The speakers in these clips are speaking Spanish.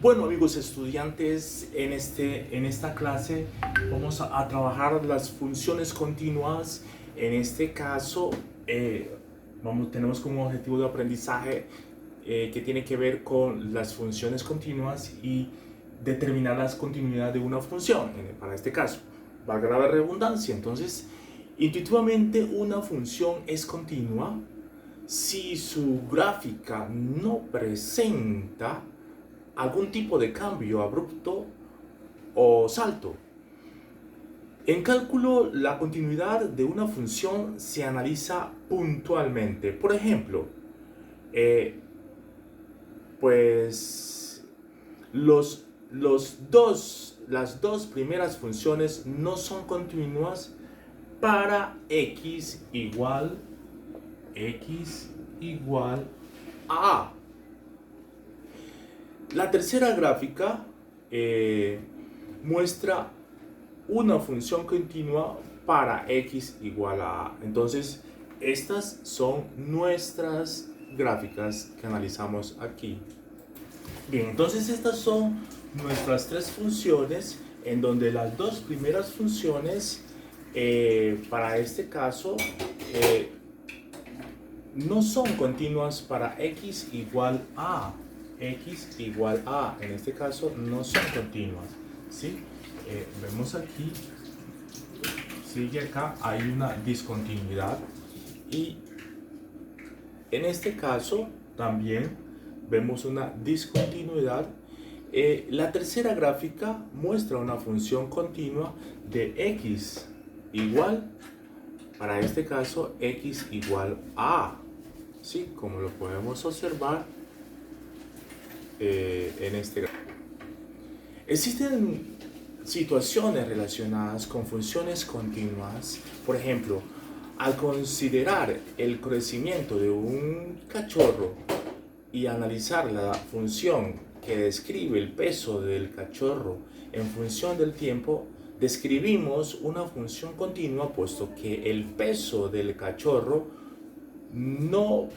Bueno, amigos estudiantes, en esta clase vamos a trabajar las funciones continuas. En este caso, tenemos como objetivo de aprendizaje que tiene que ver con las funciones continuas y determinar la continuidad de una función. Para este caso, valga la redundancia. Entonces, intuitivamente una función es continua si su gráfica no presenta algún tipo de cambio abrupto o salto. En cálculo, la continuidad de una función se analiza puntualmente. Por ejemplo, eh, pues las dos primeras funciones no son continuas para x igual a. La tercera gráfica muestra una función continua para x igual a a. Entonces, estas son nuestras gráficas que analizamos aquí. Bien, entonces estas son nuestras tres funciones, en donde las dos primeras funciones, para este caso, no son continuas para x igual a. X igual a, en este caso, no son continuas, ¿sí? Vemos aquí, sigue acá, hay una discontinuidad. Y en este caso también vemos una discontinuidad. La tercera gráfica muestra una función continua de x igual, para este caso, x igual a. Sí, como lo podemos observar en este gráfico. Existen situaciones relacionadas con funciones continuas. Por ejemplo, al considerar el crecimiento de un cachorro y analizar la función que describe el peso del cachorro en función del tiempo, describimos una función continua, puesto que el peso del cachorro no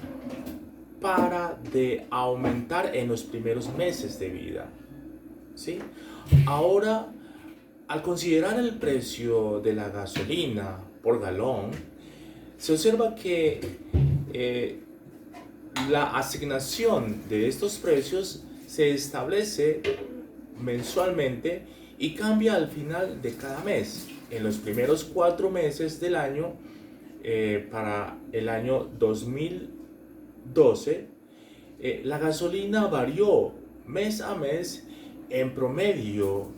para de aumentar en los primeros meses de vida, ¿sí? Ahora, al considerar el precio de la gasolina por galón, se observa que la asignación de estos precios se establece mensualmente y cambia al final de cada mes. En los primeros 4 meses del año, para el año 2012, la gasolina varió mes a mes en promedio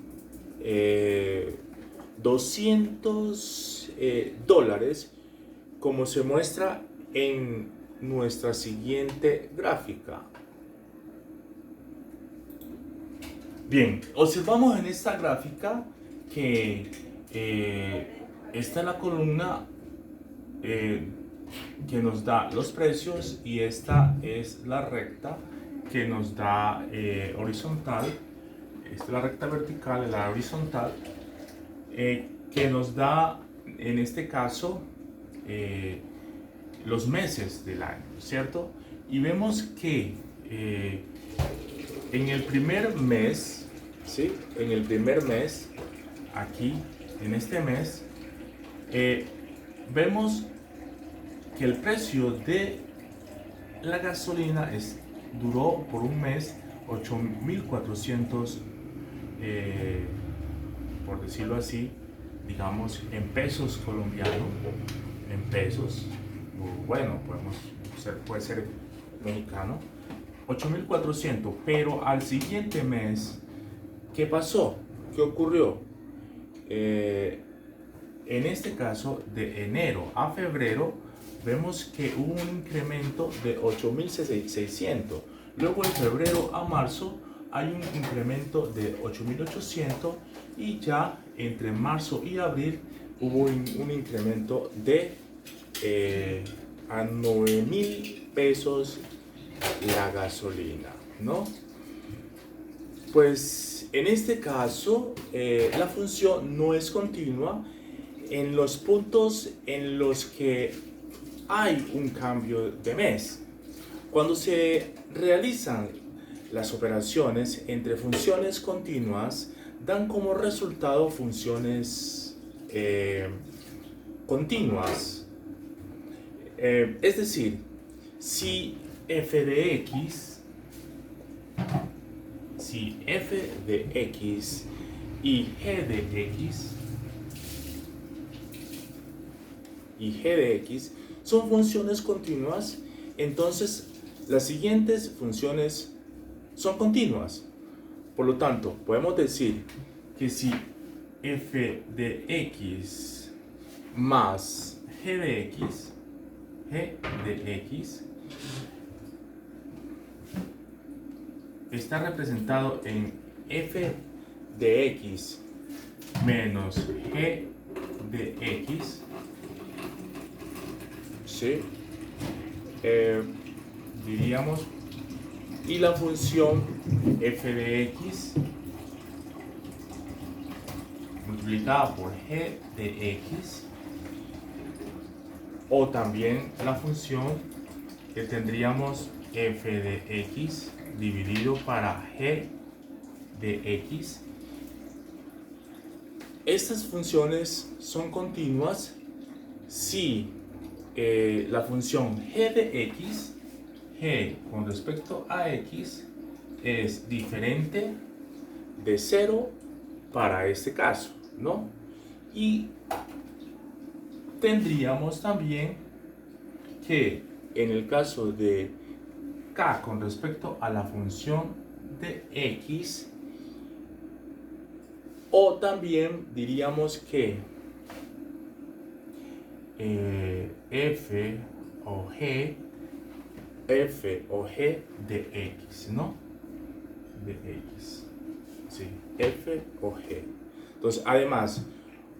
$200, como se muestra en nuestra siguiente gráfica. Bien, observamos en esta gráfica que esta es la columna que nos da los precios, y esta es la recta que nos da horizontal. Esta es la recta vertical, la horizontal, que nos da, en este caso, los meses del año, ¿cierto? Y vemos que en el primer mes, ¿sí? En el primer mes, aquí, en este mes, vemos que el precio de la gasolina duró por un mes 8.400, por decirlo así, digamos, en pesos colombianos, en pesos, bueno, puede ser mexicano, 8.400, pero al siguiente mes, ¿qué pasó? ¿Qué ocurrió? En este caso, de enero a febrero, vemos que hubo un incremento de 8.600. Luego, de febrero a marzo, hay un incremento de 8.800, y ya entre marzo y abril hubo un incremento de a 9.000 pesos la gasolina, ¿no? Pues en este caso, la función no es continua en los puntos en los que hay un cambio de mes. Cuando se realizan las operaciones entre funciones continuas dan como resultado funciones continuas. Es decir, si f de x y g de x son funciones continuas, entonces las siguientes funciones son continuas. Por lo tanto, podemos decir que si f de x más g de x está representado en f de x menos g de x, ¿sí? Diríamos, y la función f de x multiplicada por g de x, o también la función que tendríamos f de x dividido para g de x. Estas funciones son continuas si la función g de x, g con respecto a x, es diferente de 0 para este caso, ¿no? Y tendríamos también que en el caso de k con respecto a la función de x, o también diríamos que f o g de x, ¿no? De x, sí, f o g. Entonces, además,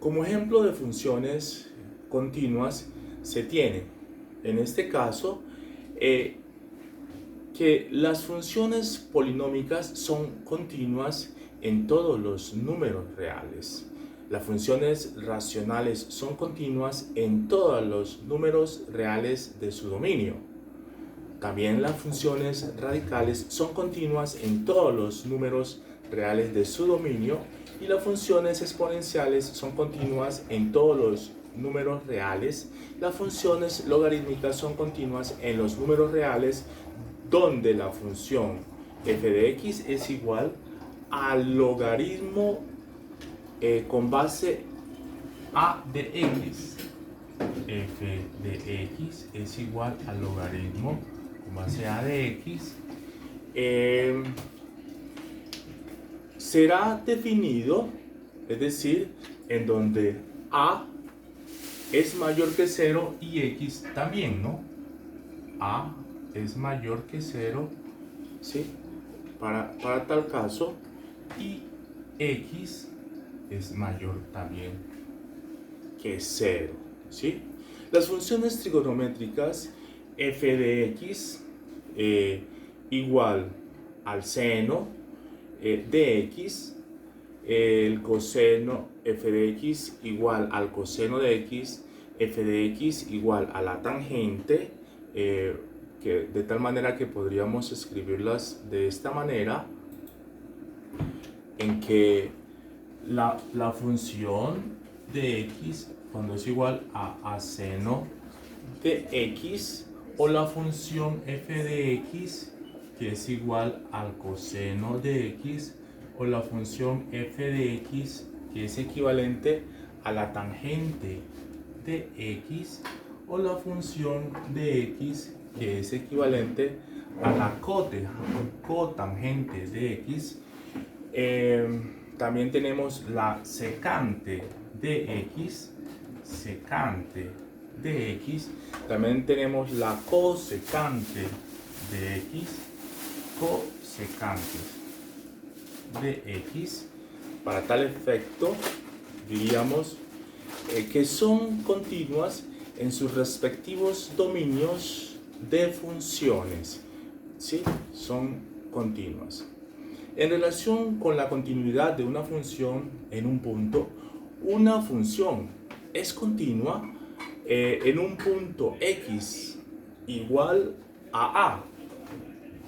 como ejemplo de funciones continuas, se tiene, en este caso, que las funciones polinómicas son continuas en todos los números reales. Las funciones racionales son continuas en todos los números reales de su dominio. También las funciones radicales son continuas en todos los números reales de su dominio, y las funciones exponenciales son continuas en todos los números reales. Las funciones logarítmicas son continuas en los números reales donde la función f de x es igual al logaritmo con base a de x. F de x es igual al logaritmo con base a de x. Será definido, es decir, en donde a es mayor que 0 y x también, ¿no? A es mayor que 0, ¿sí? Para tal caso, y x es mayor también que 0, ¿sí? Las funciones trigonométricas f de x igual al seno de x, el coseno f de x igual al coseno de x, f de x igual a la tangente, que de tal manera que podríamos escribirlas de esta manera, en que la función de x cuando es igual a seno de x, o la función f de x que es igual al coseno de x, o la función f de x que es equivalente a la tangente de x, o la función de x que es equivalente a la cotangente de x. También tenemos la secante de x, también tenemos la cosecante de x, cosecantes de x. Para tal efecto, diríamos que son continuas en sus respectivos dominios de funciones, ¿sí? Son continuas. En relación con la continuidad de una función en un punto, una función es continua en un punto x igual a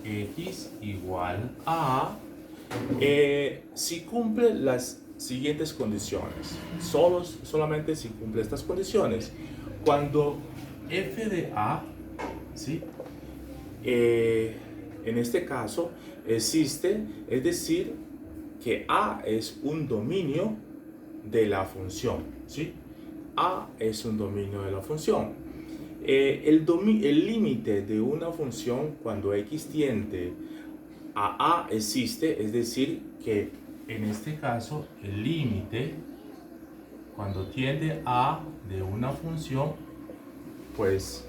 x igual a si cumple las siguientes condiciones. Solamente si cumple estas condiciones. Cuando f de a, ¿sí? En este caso existe, es decir, que a es un dominio de la función, ¿sí? A es un dominio de la función. El límite de una función cuando x tiende a existe, es decir, que en este caso el límite cuando tiende a de una función, pues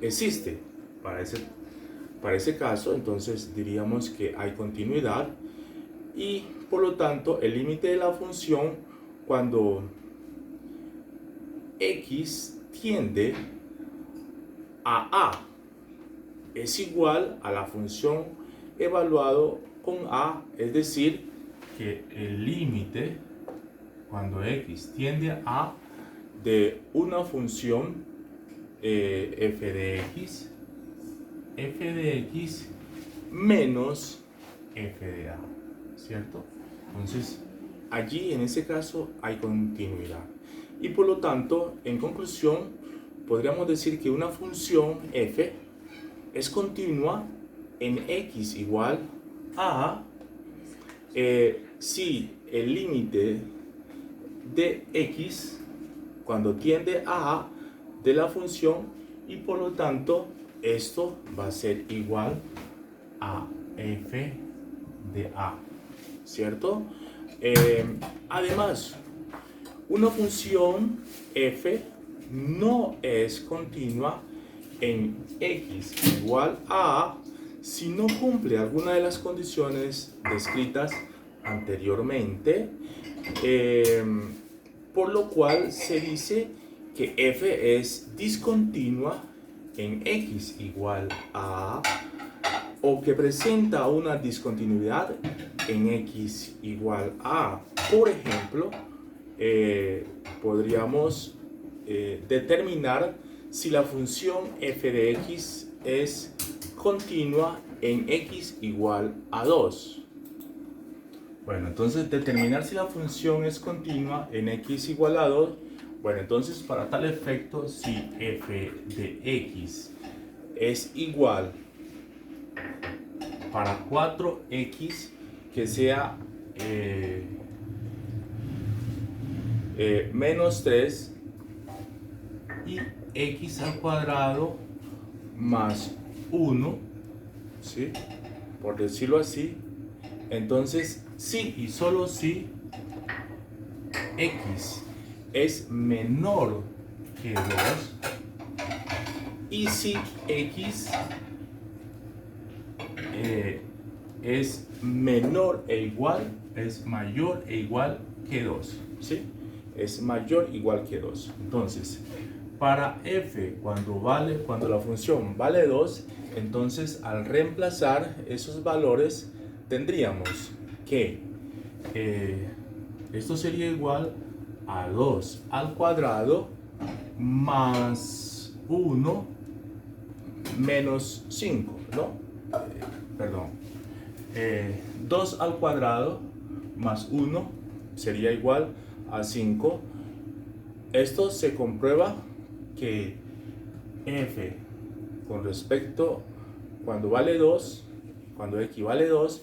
existe. Para ese caso, entonces diríamos que hay continuidad y por lo tanto el límite de la función cuando x tiende a es igual a la función evaluado con a, es decir, que el límite cuando x tiende a de una función f de x menos f de a, ¿cierto? Entonces, allí en ese caso hay continuidad. Y por lo tanto, en conclusión, podríamos decir que una función f es continua en x igual a si el límite de x cuando tiende a de la función y por lo tanto esto va a ser igual a f de a, ¿cierto? Además, una función f no es continua en x igual a si no cumple alguna de las condiciones descritas anteriormente, por lo cual se dice que f es discontinua en x igual a o que presenta una discontinuidad en x igual a. Por ejemplo, podríamos determinar si la función f de x es continua en x igual a 2. Bueno, entonces determinar si la función es continua en x igual a 2. Bueno, entonces para tal efecto, si f de x es igual para 4x que sea menos 3 y x al cuadrado más 1, ¿sí? Por decirlo así, entonces sí y solo si x es menor que 2 y si x es menor e igual, es mayor e igual que 2, ¿sí? Es mayor o igual que 2. Entonces, para f cuando la función vale 2, entonces al reemplazar esos valores tendríamos que esto sería igual a 2 al cuadrado más 1 menos 5, ¿no? Perdón. 2 al cuadrado más 1 sería igual a 5. Esto se comprueba que f con respecto cuando vale 2, cuando x vale 2,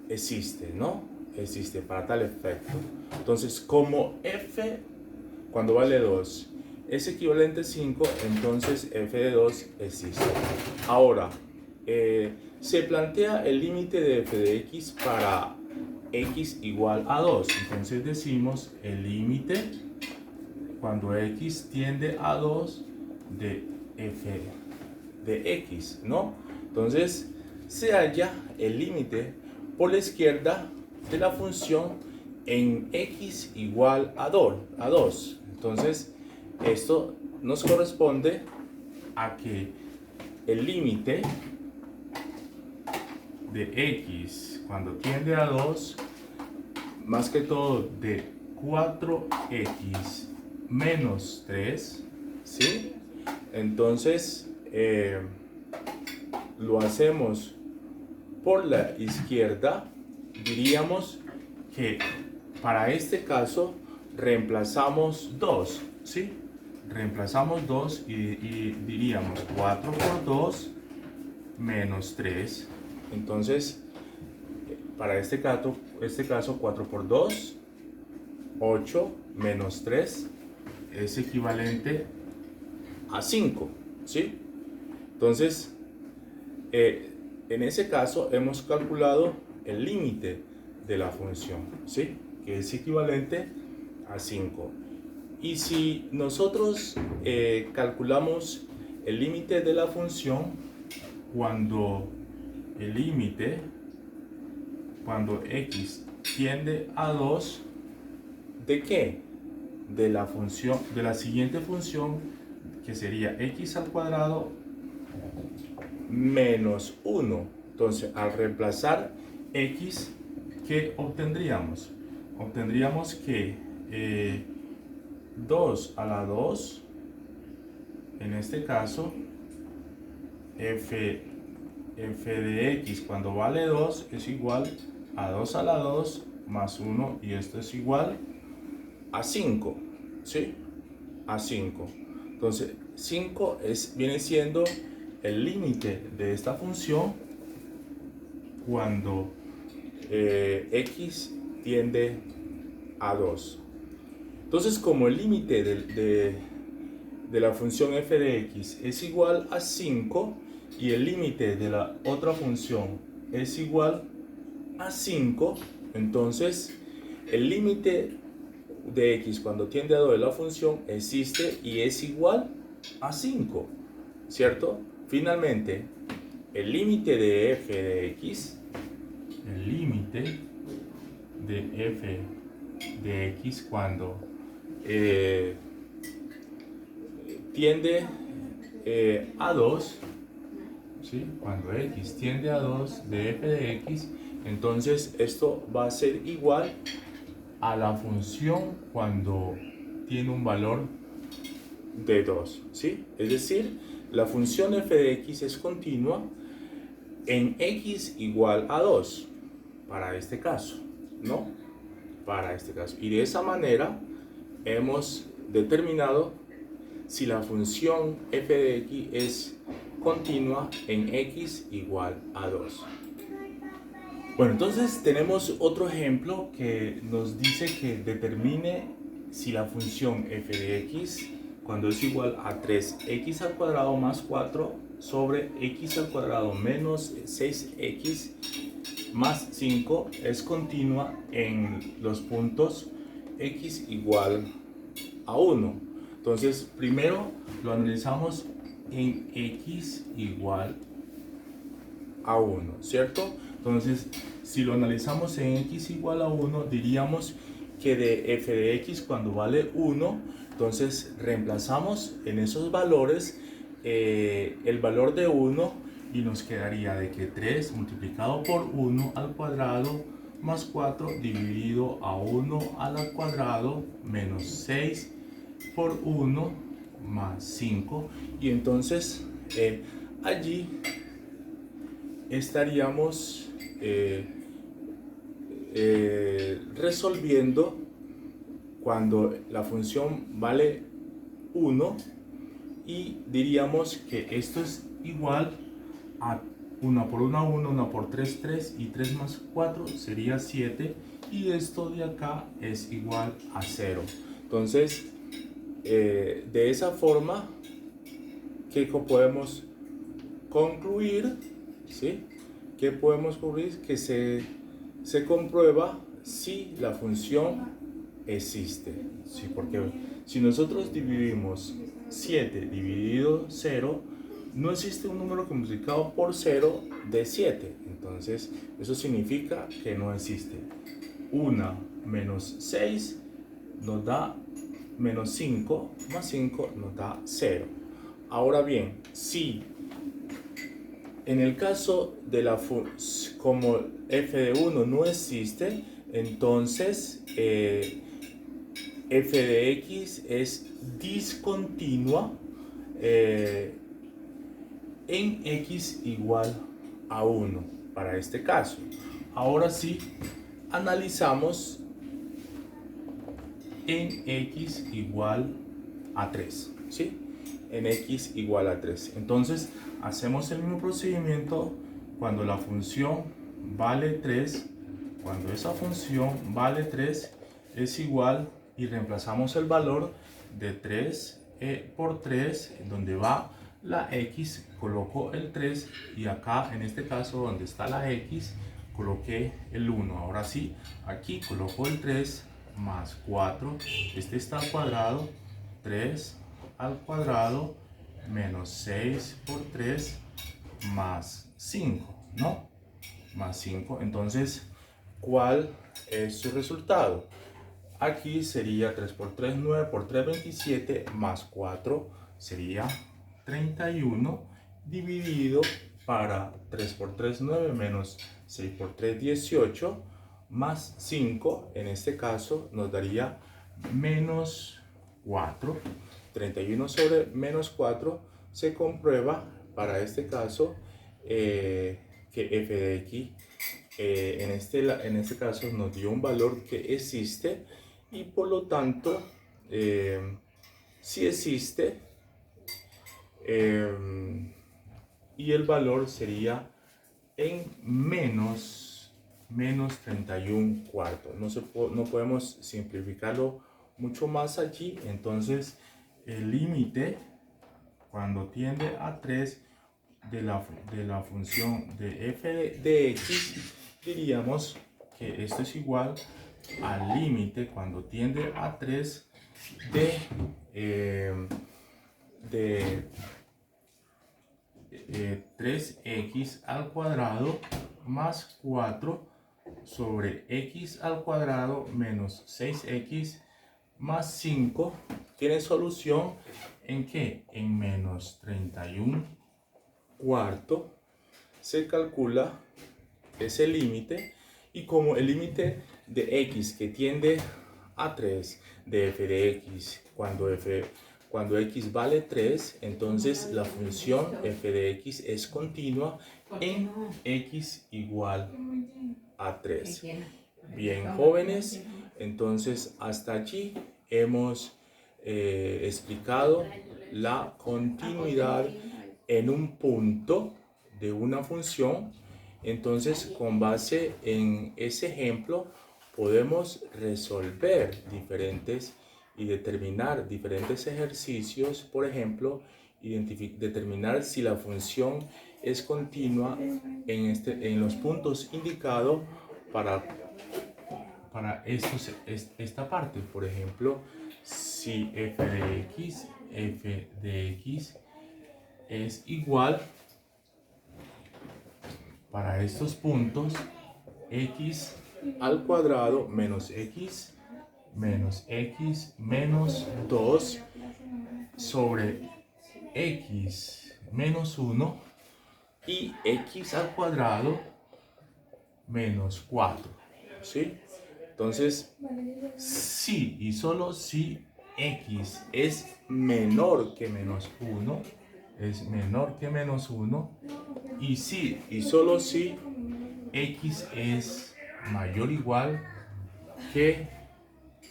existe, ¿no? Existe para tal efecto. Entonces, como f cuando vale 2 es equivalente a 5, entonces f de 2 existe. Ahora, se plantea el límite de f de x para x igual a 2. Entonces decimos el límite cuando x tiende a 2 de f de x, ¿no? Entonces se halla el límite por la izquierda de la función en x igual a 2. Entonces esto nos corresponde a que el límite de x cuando tiende a 2, más que todo de 4x menos 3, ¿sí? Entonces lo hacemos por la izquierda, diríamos que para este caso reemplazamos 2, ¿sí? Reemplazamos 2 y diríamos 4 por 2 menos 3. Entonces, para este caso 4 por 2, 8 menos 3 es equivalente a 5, ¿sí? Entonces, en ese caso hemos calculado el límite de la función, ¿sí? Que es equivalente a 5. Y si nosotros calculamos el límite de la función cuando x tiende a 2, ¿de qué? De la función, de la siguiente función, que sería x al cuadrado menos 1. Entonces, al reemplazar x, ¿qué obtendríamos? Obtendríamos que 2 a la 2, en este caso, f de x cuando vale 2 es igual a 2 a la 2 más 1, y esto es igual a 5, ¿sí? A 5. Entonces, 5 viene siendo el límite de esta función cuando x tiende a 2. Entonces, como el límite de la función f de x es igual a 5 y el límite de la otra función es igual a 5, entonces el límite de x cuando tiende a 2 de la función existe y es igual a 5, ¿cierto? Finalmente, el límite de f de x, cuando tiende a 2, ¿sí? Cuando x tiende a 2 de f de x, entonces esto va a ser igual a la función cuando tiene un valor de 2, ¿sí? Es decir, la función f de x es continua en x igual a 2, para este caso, ¿no? Para este caso. Y de esa manera hemos determinado si la función f de x es continua en x igual a 2. Bueno, entonces tenemos otro ejemplo que nos dice que determine si la función f de x cuando es igual a 3x al cuadrado más 4 sobre x al cuadrado menos 6x más 5 es continua en los puntos x igual a 1. Entonces, primero lo analizamos en x igual a 1, ¿cierto? Entonces, si lo analizamos en x igual a 1, diríamos que de f de x cuando vale 1, entonces reemplazamos en esos valores el valor de 1 y nos quedaría de que 3 multiplicado por 1 al cuadrado más 4 dividido a 1 al cuadrado menos 6 por 1 más 5, y entonces allí estaríamos resolviendo cuando la función vale 1 y diríamos que esto es igual a 1 por 1, 1, 1 por 3, 3 y 3 más 4 sería 7, y esto de acá es igual a 0. Entonces, de esa forma, ¿qué podemos concluir? ¿Sí? ¿Qué podemos concluir? Que se comprueba si la función existe, ¿sí? Porque si nosotros dividimos 7 dividido 0, no existe un número que multiplicado por 0 de 7. Entonces, eso significa que no existe. 1 menos 6 nos da menos 5, más 5 nos da 0. Ahora bien, si en el caso de como f de 1 no existe, entonces f de x es discontinua en x igual a 1. para este caso. Ahora sí, analizamos en x igual a 3, ¿sí? En x igual a 3. Entonces, hacemos el mismo procedimiento cuando la función vale 3. Cuando esa función vale 3 es igual y reemplazamos el valor de 3 por 3, donde va la x, coloco el 3 y acá en este caso donde está la x, coloqué el 1. Ahora sí, aquí coloco el 3 más 4, este está al cuadrado, 3 al cuadrado menos 6 por 3 más 5, ¿no? Más 5. Entonces, ¿cuál es su resultado? Aquí sería 3 por 3, 9 por 3, 27, más 4 sería 31, dividido para 3 por 3, 9, menos 6 por 3, 18, más 5, en este caso nos daría menos 4. 31 sobre menos 4 se comprueba para este caso que f de x en este caso nos dio un valor que existe y por lo tanto si existe y el valor sería en menos 31 cuartos. No podemos simplificarlo mucho más allí. Entonces el límite cuando tiende a 3 de la función de f de x, diríamos que esto es igual al límite cuando tiende a 3 de 3x al cuadrado más 4 sobre x al cuadrado menos 6x más 5. Tiene solución en que en menos 31 cuarto se calcula ese límite, y como el límite de x que tiende a 3 de f de x cuando x vale 3, entonces la función f de x es continua en x igual a 3. Bien, jóvenes, entonces hasta allí hemos explicado la continuidad en un punto de una función. Entonces, con base en ese ejemplo, podemos resolver y determinar diferentes ejercicios. Por ejemplo, determinar si la función es continua en los puntos indicados para esta parte. Por ejemplo, si f de x es igual para estos puntos x al cuadrado menos x menos 2 sobre x menos 1 y x al cuadrado menos 4, ¿sí? Entonces, si y solo si x es menor que menos 1, y si y solo si x es mayor o igual que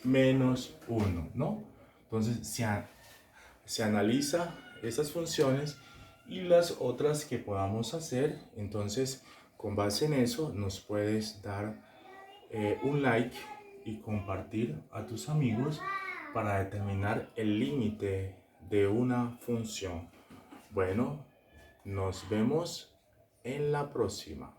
menos 1, ¿no? Entonces se analiza esas funciones y las otras que podamos hacer. Entonces, con base en eso, nos puedes dar un like y compartir a tus amigos para determinar el límite de una función. Bueno, nos vemos en la próxima.